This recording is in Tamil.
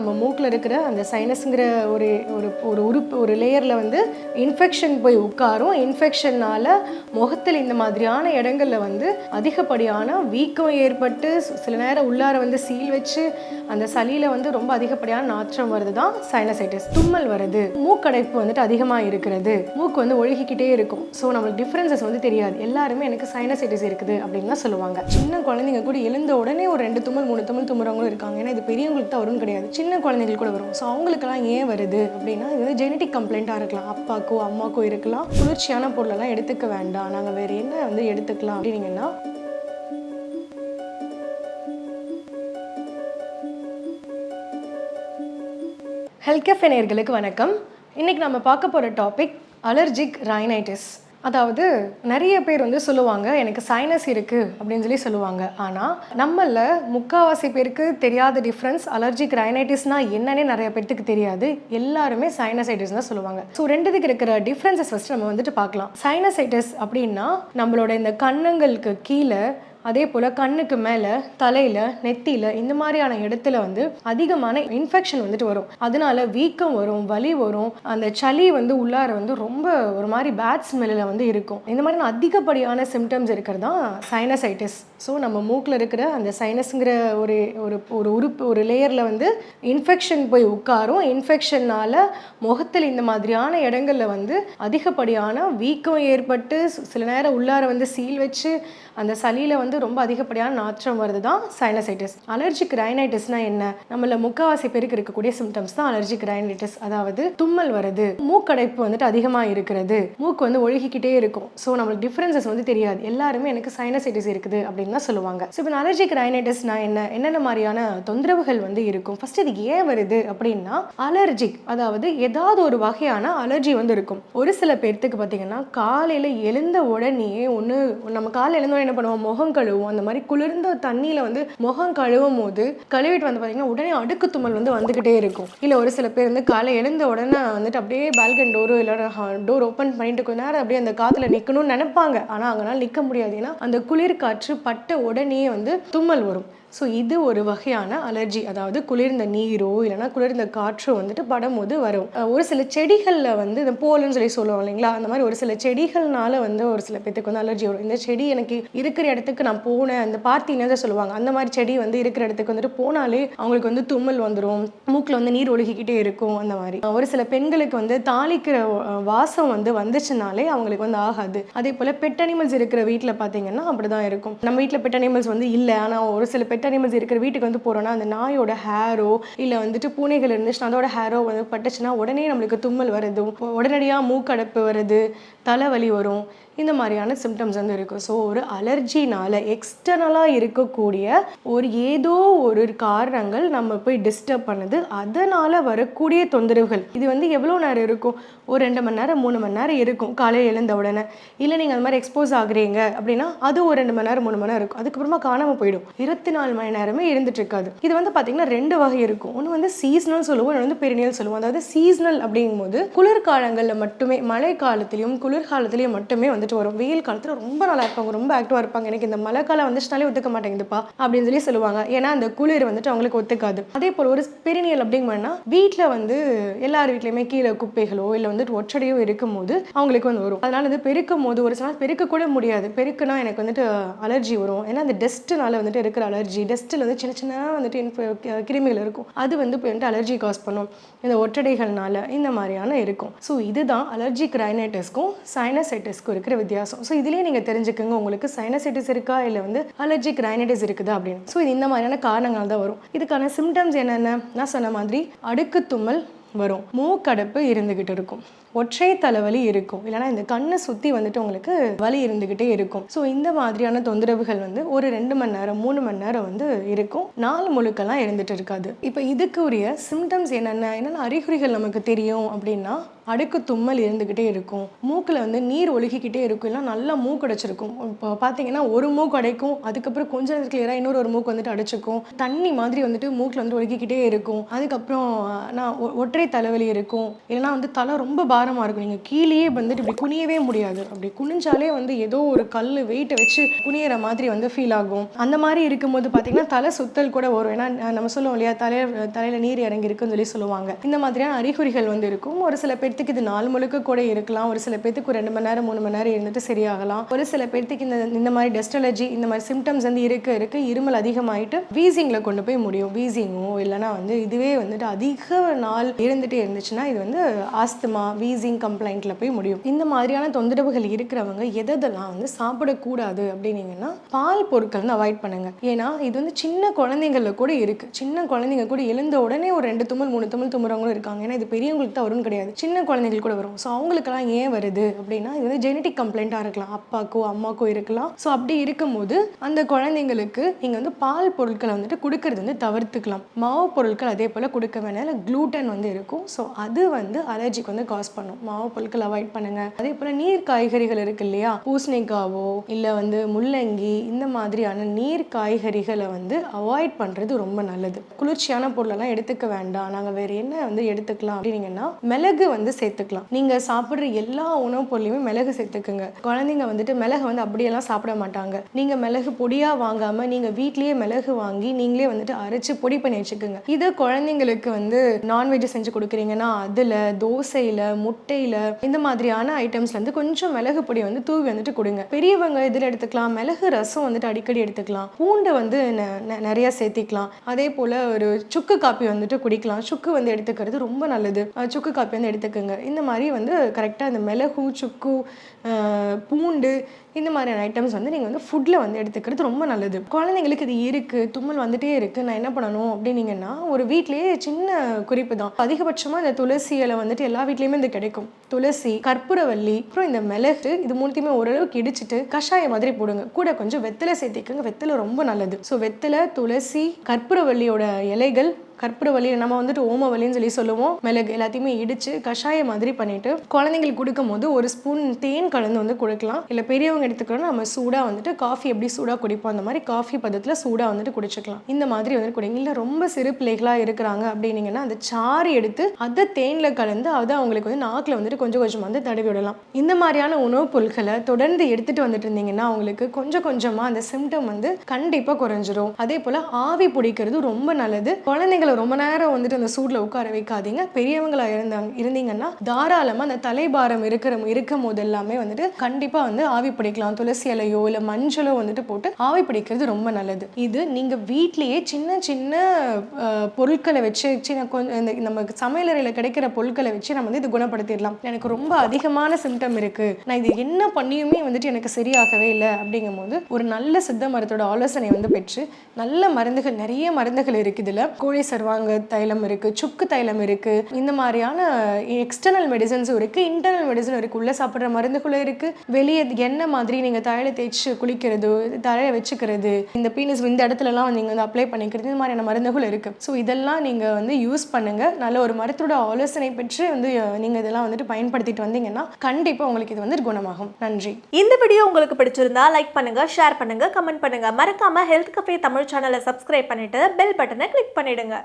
நம்ம மூக்கில் இருக்கிற அந்த சைனஸுங்கிற ஒரு ஒரு ஒரு உறுப்பு ஒரு லேயரில் வந்து இன்ஃபெக்ஷன் போய் உட்காரும். இன்ஃபெக்ஷனால் முகத்தில் இந்த மாதிரியான இடங்களில் வந்து அதிகப்படியான வீக்கம் ஏற்பட்டு சில நேரம் உள்ளார வந்து சீல் வச்சு அந்த சளியில் வந்து ரொம்ப அதிகப்படியான நாற்றம் வருது தான் சைனசைட்டிஸ். தும்மல் வருது, மூக்கடைப்பு வந்துட்டு அதிகமாக இருக்கிறது, மூக்கு வந்து ஒழுகிக்கிட்டே இருக்கும். ஸோ நம்மளுக்கு டிஃப்ரென்சஸ் வந்து தெரியாது. எல்லாருமே எனக்கு சைனசைட்டிஸ் இருக்குது அப்படின்னு தான் சொல்லுவாங்க. சின்ன குழந்தைங்க கூட எழுந்த உடனே ஒரு 2 தும்மல் 3 தும்மல் தும்முறவங்களும் இருக்காங்க. ஏன்னா இது பெரியவங்களுக்கு தான் வரும்னு கிடையாது, சின்ன குழந்தைங்களுக்கு கூட வரும். ஸோ அவங்களுக்கெல்லாம் ஏன் வருது அப்படின்னா இது வந்து ஜெனட்டிக் கம்ப்ளைண்ட்டாக இருக்கலாம். அப்பாக்கோ அம்மாக்கோ இருக்கலாம். குளிர்ச்சியான பொருளெல்லாம் எடுத்துக்க வேண்டாம், நாங்கள் வேறு என்ன வந்து எடுத்துக்கலாம் அப்படின்னீங்கன்னா ஹெல்த் கேஃபே நேயர்களுக்கு வணக்கம். இன்றைக்கி நம்ம பார்க்க போகிற டாபிக் அலர்ஜிக் ரைனைட்டிஸ். அதாவது நிறைய பேர் வந்து சொல்லுவாங்க எனக்கு சைனஸ் இருக்குது அப்படின்னு சொல்லி சொல்லுவாங்க. ஆனால் நம்மளில் முக்கால்வாசி பேருக்கு தெரியாத டிஃப்ரென்ஸ் அலர்ஜிக் ரைனைட்டிஸ்னால் என்னன்னே நிறைய பேருக்கு தெரியாது. எல்லாருமே சைனசைட்டிஸ் தான் சொல்லுவாங்க. ஸோ ரெண்டுத்துக்கு இருக்கிற டிஃப்ரென்சஸ் ஃபஸ்ட்டு நம்ம வந்துட்டு பார்க்கலாம். சைனசைட்டிஸ் அப்படின்னா நம்மளோட இந்த கன்னங்களுக்கு கீழே, அதே போல் கண்ணுக்கு மேலே, தலையில், நெத்தியில் இந்த மாதிரியான இடத்துல வந்து அதிகமான இன்ஃபெக்ஷன் வந்துட்டு வரும். அதனால வீக்கம் வரும், வலி வரும், அந்த சளி வந்து உள்ளார வந்து ரொம்ப ஒரு மாதிரி பேட் ஸ்மெல்லில் வந்து இருக்கும். இந்த மாதிரி அதிகப்படியான சிம்டம்ஸ் இருக்கிறது தான் சைனசைட்டிஸ். ஸோ நம்ம மூக்கில் இருக்கிற அந்த சைனஸுங்கிற ஒரு ஒரு ஒரு உறுப்பு ஒரு லேயரில் வந்து இன்ஃபெக்ஷன் போய் உட்காரும். இன்ஃபெக்ஷனால் முகத்தில் இந்த மாதிரியான இடங்களில் வந்து அதிகப்படியான வீக்கம் ஏற்பட்டு சில நேரம் உள்ளார வந்து சீல் வச்சு அந்த சளியில் வந்து ரொம்ப அதிகப்படியான நாற்றம் வருது தான் சைனசைட்டிஸ். அலர்ஜிக் ரைனைட்டிஸ்னால் என்ன? நம்மள முக்கால்வாசி பேருக்கு இருக்கக்கூடிய சிம்டம்ஸ் தான் அலர்ஜிக் ரைனைட்டிஸ். அதாவது தும்மல் வருது, மூக்கடைப்பு வந்துட்டு அதிகமாக இருக்கிறது, மூக்கு வந்து ஒழுகிக்கிட்டே இருக்கும். ஸோ நம்மளுக்கு டிஃப்ரென்சஸ் வந்து தெரியாது. எல்லாருமே எனக்கு சைனசைட்டிஸ் இருக்குது அப்படின்னு தான் சொல்லுவாங்க. ஸோ இப்போ அலர்ஜிக் ரைனைட்டிஸ்னால் என்னென்ன மாதிரியான தொந்தரவுகள் வந்து இருக்கும்? ஃபர்ஸ்ட் இது ஏன் வருது அப்படின்னா அலர்ஜிக், அதாவது ஏதாவது ஒரு வகையான அலர்ஜி வந்து இருக்கும். ஒரு சில பேர்த்துக்கு பார்த்தீங்கன்னா காலையில் எழுந்த உடனே நம்ம காலையில் எழுந்த என்ன பண்ணுவோம், முகம் கழுவும். அந்த மாதிரி குளிர்ந்த தண்ணியில் வந்து முகம் கழுவும் போது கழுவிட்டு வந்து பார்த்தீங்கன்னா உடனே அடுக்கு தும்மல் வந்து வந்துக்கிட்டே இருக்கும். இல்லை ஒரு சில பேர் வந்து காலை எழுந்த உடனே வந்துட்டு அப்படியே பால்கனி டோரு இல்லை டோர் ஓப்பன் பண்ணிட்டு கொஞ்ச நேரம் அப்படியே அந்த காற்றுல நிற்கணும்னு நினைப்பாங்க. ஆனால் அவங்களால நிற்க முடியாது. ஏன்னா அந்த குளிர் காற்று பட்ட உடனே வந்து தும்மல் வரும். ஸோ இது ஒரு வகையான அலர்ஜி. அதாவது குளிர்ந்த நீரோ இல்லைனா குளிர்ந்த காற்றோ வந்துட்டு படும்போது வரும். ஒரு சில செடிகளில் வந்து இந்த போலன்னு சொல்லி சொல்லுவோம் இல்லைங்களா, அந்த மாதிரி ஒரு சில செடிகள்னால வந்து ஒரு சில பேத்துக்கு வந்து அலர்ஜி வரும். இந்த செடி எனக்கு இருக்கிற இடத்துக்கு நான் போனேன், அந்த பார்த்தீங்கன்னா தான் சொல்லுவாங்க, அந்த மாதிரி செடி வந்து இருக்கிற இடத்துக்கு வந்துட்டு போனாலே அவங்களுக்கு வந்து தும்மல் வந்துடும், மூக்கில் வந்து நீர் ஒழுகிக்கிட்டே இருக்கும். அந்த மாதிரி ஒரு சில பெண்களுக்கு வந்து தாளிக்கிற வாசம் வந்து வந்துச்சுனாலே அவங்களுக்கு வந்து ஆகாது. அதே போல் பெட் அனிமல்ஸ் இருக்கிற வீட்டில் பார்த்தீங்கன்னா அப்படி தான் இருக்கும். நம்ம வீட்டில் பெட் அனிமல்ஸ் வந்து இல்லை, ஆனால் ஒரு சில பெட் அனிமல்ஸ் இருக்கிற வீட்டுக்கு வந்து போகிறோன்னா அந்த நாயோட ஹேரோ இல்லை வந்துட்டு பூனைகள் இருந்துச்சுன்னா அதோட ஹேரோ வந்து பட்டுச்சுன்னா உடனே நம்மளுக்கு தும்மல் வருது, உடனடியாக மூக்கடைப்பு வருது, தலைவலி வரும். இந்த மாதிரியான சிம்டம்ஸ் வந்து இருக்கும். ஸோ ஒரு அலர்ஜினால் எக்ஸ்டர்னலாக இருக்கக்கூடிய ஏதோ ஒரு காரணங்கள் நம்ம போய் டிஸ்டர்ப் பண்ணுது, அதனால் வரக்கூடிய தொந்தரவுகள். இது வந்து எவ்வளோ நேரம் இருக்கும்? ஒரு 2 மணி நேரம் 3 மணி நேரம் இருக்கும் காலையில் எழுந்த உடனே. இல்லை நீங்கள் அது மாதிரி எக்ஸ்போஸ் ஆகுறீங்க அப்படின்னா அது ஒரு 2 மணி நேரம் 3 மணி நேரம் இருக்கும். அதுக்கப்புறமா காணாமல் போயிடும். 24 மணி நேரமே இருந்துட்டு இருக்காது. இது வந்து பார்த்தீங்கன்னா 2 வகை இருக்கும். ஒன்று வந்து சீசனல் சொல்லுவோம், ஒன்று வந்து பெரினியல் சொல்லுவோம். அதாவது சீசனல் அப்படிங்கும்போது குளிர்காலங்களில் மட்டுமே, மழை காலத்திலையும் குளிர்காலத்திலையும் மட்டுமே வந்து வரும். வெயில் காலத்துல ரொம்ப நல்லா இருப்பாங்க, ரொம்ப ஆக்டிவா இருப்பாங்க. எனக்கு இந்த மழை காலம் வந்துச்சுனாலே ஒத்துக்க மாட்டேங்குதுப்பா அப்படின்னு சொல்லி சொல்லுவாங்க. ஏன்னா அந்த குளிர் வந்துட்டு அவங்களுக்கு ஒத்துக்காது. அதே போல் ஒரு பெரினியல் அப்படிங்கன்னா வீட்டில் வந்து எல்லார் வீட்லையுமே கீழே குப்பைகளோ இல்லை வந்துட்டு ஒற்றடையோ இருக்கும் போது அவங்களுக்கு வந்து வரும். அதனால வந்து பெருக்கும் போது ஒரு சில பெருக்க கூட முடியாது. பெருக்குனா எனக்கு வந்துட்டு அலர்ஜி வரும். ஏன்னா அந்த டஸ்ட்னால வந்துட்டு இருக்கிற அலர்ஜி, டஸ்ட்டில் வந்து சின்ன சின்ன வந்துட்டு கிருமிகள் இருக்கும், அது வந்து வந்துட்டு அலர்ஜி காஸ் பண்ணும் இந்த ஒற்றடைகள்னால. இந்த மாதிரியான இருக்கும். ஸோ இதுதான் அலர்ஜிக் ரைனைட்டிஸ்க்கும் சைனசைட்டிஸ்க்கும் இருக்கிற வித்தியாசம். ஸோ இதுலேயே நீங்கள் தெரிஞ்சுக்கோங்க உங்களுக்கு சைனசைட்டிஸ் இருக்கா இல்லை வந்து அலர்ஜிக் ரைனைட்டிஸ் இருக்குதா அப்படின்னு. ஸோ இது இந்த மாதிரியான காரணங்கள் தான் வரும். இதுக்கான சிம்டம்ஸ் என்னென்ன? நான் சொன்ன மாதிரி அடுக்கு தும்மல் வரும், மூக்கடைப்பு இருந்துகிட்டு இருக்கும், ஒற்றை தலைவலி இருக்கும், இல்லைனா இந்த கண்ணை சுற்றி வந்துட்டு உங்களுக்கு வலி இருந்துக்கிட்டே இருக்கும். ஸோ இந்த மாதிரியான தொந்தரவுகள் வந்து ஒரு 2 மணி நேரம் 3 மணி நேரம் வந்து இருக்கும், நாள் முழுக்கெல்லாம் இருந்துட்டு இருக்காது. இப்போ இதுக்குரிய சிம்டம்ஸ் என்னென்ன அறிகுறிகள் நமக்கு தெரியும் அப்படின்னா அடுக்கு தும்மல் இருந்துக்கிட்டே இருக்கும், மூக்கில் வந்து நீர் ஒழுகிக்கிட்டே இருக்கும், இல்லை நல்லா மூக்கு அடைச்சிருக்கும். இப்போ பார்த்தீங்கன்னா ஒரு மூக்கு அடைக்கும், அதுக்கப்புறம் கொஞ்சம் நேரம் கிளியராக இன்னொரு மூக்கு வந்துட்டு அடைச்சிக்கும், தண்ணி மாதிரி வந்துட்டு மூக்கில் வந்து ஒழுகிக்கிட்டே இருக்கும். அதுக்கப்புறம் நான் ஒற்றை தலைவலி இருக்கும், இல்லைனா வந்து தலை ரொம்ப பாரமாக இருக்கும், நீங்கள் கீழேயே வந்துட்டு இப்படி குனியவே முடியாது, அப்படி குனிஞ்சாலே வந்து ஏதோ ஒரு கல் வெயிட்டை வச்சு குனியிற மாதிரி வந்து ஃபீல் ஆகும். அந்த மாதிரி இருக்கும்போது பார்த்தீங்கன்னா தலை சுத்தல் கூட வரும். ஏன்னா நம்ம சொல்லுவோம் இல்லையா, தலையில் நீர் இறங்கி இருக்குன்னு சொல்லுவாங்க. இந்த மாதிரியான அறிகுறிகள் வந்து இருக்கும். ஒரு சில பேர்த்துக்கு இது நாள் முழுக்க கூட இருக்கலாம், ஒரு சில பேர்த்துக்கு ஒரு 2 மணி நேரம் 3 மணி நேரம் இருந்துட்டு சரியாகலாம். ஒரு சில பேர்த்துக்கு இந்த மாதிரி டஸ்ட் அலர்ஜி இந்த மாதிரி சிம்டம்ஸ் வந்து இருக்க இருமல் அதிகமாயிட்டு வீசிங்கில் கொண்டு போய் முடியும். வீசிங்கோ இல்லைனா வந்து இதுவே வந்துட்டு அதிக நாள் இருந்துகிட்டே இருந்துச்சுன்னா இது வந்து ஆஸ்துமா வீசிங் கம்ப்ளைண்ட்ல போய் முடியும். இந்த மாதிரியான தொந்தரவுகள் இருக்கிறவங்க எதெல்லாம் வந்து சாப்பிடக்கூடாது அப்படின்னீங்கன்னா பால் பொருட்கள் வந்து அவாய்ட் பண்ணுங்க. ஏன்னா இது வந்து சின்ன குழந்தைங்கள கூட இருக்கு. சின்ன குழந்தைங்க கூட எழுந்த உடனே ஒரு 2 தும்மல் 3 தும்மல் தும்முறவங்களும் இருக்காங்க. ஏன்னா இது பெரியவங்களுக்கு தான் வரும்னு கிடையாது, சின்ன குழந்தைங்களுக்கு கூட வரும். ஸோ அவங்களுக்கெல்லாம் ஏன் வருது அப்படின்னா இது வந்து ஜெனட்டிக் கம்ப்ளைண்ட்டாக இருக்கலாம், அப்பாக்கோ அம்மாக்கோ இருக்கலாம். ஸோ அப்படி இருக்கும்போது அந்த குழந்தைங்களுக்கு நீங்கள் வந்து பால் பொருட்களை வந்துட்டு கொடுக்கறது வந்து தவிர்த்துக்கலாம். மாவு பொருட்கள் அதே போல் கொடுக்க வேணாம், இல்லை க்ளூட்டன் வந்து இருக்கும். ஸோ அது வந்து அலர்ஜிக்கு வந்து காஸ் பண்ணும். மாவு பொருட்கள் அவாய்ட் பண்ணுங்க. அதே போல் நீர் காய்கறிகள் இருக்கு இல்லையா, பூசணிக்காவோ இல்லை வந்து முள்ளங்கி இந்த மாதிரியான நீர் காய்கறிகளை வந்து அவாய்ட் பண்ணுறது ரொம்ப நல்லது. குளிர்ச்சியான பொருளெல்லாம் எடுத்துக்க வேண்டாம், நாங்கள் வேறு என்ன வந்து எடுத்துக்கலாம் அப்படின்னீங்கன்னா மிளகு வந்து சேர்த்துக்கலாம். நீங்கள் சாப்பிட்ற எல்லா உணவுப் பொருளையுமே மிளகு சேர்த்துக்குங்க. குழந்தைங்க வந்துட்டு மிளகு வந்து அப்படியெல்லாம் சாப்பிட மாட்டாங்க. நீங்கள் மிளகு பொடியாக வாங்காமல் நீங்கள் வீட்லேயே மிளகு வாங்கி நீங்களே வந்துட்டு அரைச்சி பொடி பண்ணி வச்சுக்கோங்க. இதை குழந்தைங்களுக்கு வந்து நான்வெஜ் செஞ்சு கொடுக்குறீங்கன்னா அதில் தோசையில் முட்டையில் இந்த மாதிரியான ஐட்டம்ஸ்ல வந்து கொஞ்சம் மிளகு பொடி வந்து தூவி வந்துட்டு கொடுங்க. பெரியவங்க இதில் எடுத்துக்கலாம். மிளகு ரசம் வந்துட்டு அடிக்கடி எடுத்துக்கலாம். பூண்டை வந்து நிறைய சேர்த்திக்கலாம். அதே போல் ஒரு சுக்கு காப்பி வந்துட்டு குடிக்கலாம். சுக்கு வந்து எடுத்துக்கிறது ரொம்ப நல்லது. சுக்கு காப்பி வந்து எடுத்துக்கோங்க. இந்த மாதிரி வந்து கரெக்டாக அந்த மிளகு சுக்கு பூண்டு இந்த மாதிரியான ஐட்டம்ஸ் வந்து நீங்கள் வந்து ஃபுட்டில் வந்து எடுத்துக்கிறது ரொம்ப நல்லது. குழந்தைங்களுக்கு இது இருக்குது, தும்மல் வந்துட்டே இருக்குது, நான் என்ன பண்ணணும் அப்படின்னீங்கன்னா ஒரு வீட்லேயே சின்ன குறிப்பு தான். அதிகபட்சமாக இந்த துளசி இலை வந்துட்டு எல்லா வீட்லேயுமே இது கிடைக்கும். துளசி, கற்பூரவள்ளி, அப்புறம் இந்த மிளகு, இது மூணுத்தையுமே ஓரளவுக்கு இடிச்சிட்டு கஷாயம் மாதிரி போடுங்க. கூட கொஞ்சம் வெத்தலை சேர்த்திக்கோங்க. வெத்தலை ரொம்ப நல்லது. ஸோ வெத்தலை, துளசி, கற்பூரவள்ளியோட இலைகள், கற்பூரவள்ளி நம்ம வந்துட்டு ஓமவல்லின்னு சொல்லுவோம், மிளகு எல்லாத்தையுமே இடித்து கஷாயம் மாதிரி பண்ணிவிட்டு குழந்தைங்களுக்கு கொடுக்கும் போது ஒரு ஸ்பூன் தேன் கலந்து வந்து கொடுக்கலாம். இல்லை பெரியவங்க எடுத்துக்கிறோன்னா நம்ம சூடாக வந்துட்டு காஃபி எப்படி சூடாக குடிப்போம் அந்த மாதிரி காஃபி பதத்தில் சூடாக வந்துட்டு குடிச்சிக்கலாம். இந்த மாதிரி வந்துட்டு குடிங்க. இல்லை ரொம்ப சிறு பிள்ளைகளாக இருக்கிறாங்க அப்படின்னீங்கன்னா அந்த சாறு எடுத்து அதை தேனில் கலந்து அதை அவங்களுக்கு வந்து நாக்கில் வந்துட்டு கொஞ்சம் கொஞ்சமாக வந்து தடவி விடலாம். இந்த மாதிரியான உணவுப் பொருட்களை தொடர்ந்து எடுத்துகிட்டு வந்துட்டு இருந்தீங்கன்னா அவங்களுக்கு கொஞ்சம் கொஞ்சமாக அந்த சிம்டம் வந்து கண்டிப்பாக குறைஞ்சிரும். அதே போல் ஆவி பிடிக்கிறது ரொம்ப நல்லது. குழந்தைங்க ரொம்ப நேரம் வந்துட்டு அந்த சூட்ல உட்கார வைக்காதீங்க. பெரியவங்களா இருந்தீங்கன்னா தாராளமா அந்த தலைபாரம் இருக்கும் போது எல்லாமே வந்துட்டு கண்டிப்பா வந்து ஆவி பிடிக்கலாம். துளசி இலையோ இல்ல மஞ்சளோ வந்துட்டு போட்டு ஆவி பிடிக்கிறது ரொம்ப நல்லது. இது நீங்க வீட்லயே சின்ன சின்ன பொருட்களை வச்சு நம்ம சமையலறையில கிடைக்கிற பொருட்களை வச்சு நம்ம வந்து இது குணப்படுத்திடலாம். எனக்கு ரொம்ப அதிகமான சிம்டம் இருக்கு, நான் இது என்ன பண்ணியுமே வந்துட்டு எனக்கு சரியாகவே இல்லை அப்படிங்கும் போது ஒரு நல்ல சித்த மருத்துவோட ஆலோசனை வந்து பெற்று நல்ல மருந்துகள், நிறைய மருந்துகள் இருக்கு. இதுல கோழி சர்வாங்க தைலம் இருக்கு, சுக்கு தைலம் இருக்கு, இந்த மாதிரியான எக்ஸ்டர்னல் மெடிசன்ஸும் இருக்கு, இன்டர்னல் மெடிசனும் இருக்கு. உள்ள சாப்பிட்ற மருந்துகளும் இருக்கு, வெளியே எண்ணெய் மாதிரி நீங்க தலையில தேய்ச்சி குளிக்கிறது, தலையில வச்சுக்கிறது, இந்த பீனஸ் இந்த இடத்துலலாம் நீங்க வந்து அப்ளை பண்ணிக்கிறது, இந்த மாதிரியான மருந்துகள் இருக்கு. ஸோ இதெல்லாம் நீங்க வந்து யூஸ் பண்ணுங்க. நல்ல ஒரு மருத்துவோட ஆலோசனை பெற்று வந்து நீங்க இதெல்லாம் வந்துட்டு பயன்படுத்திட்டு வந்தீங்கன்னா கண்டிப்பா உங்களுக்கு இது வந்து குணமாகும். நன்றி. இந்த வீடியோ உங்களுக்கு பிடிச்சிருந்தா லைக் பண்ணுங்க, ஷேர் பண்ணுங்க, கமெண்ட் பண்ணுங்க. மறக்காம ஹெல்த் கஃபே தமிழ் சேனலை சப்ஸ்கிரைப் பண்ணிட்டு பெல் பட்டனை கிளிக் பண்ணிடுங்க.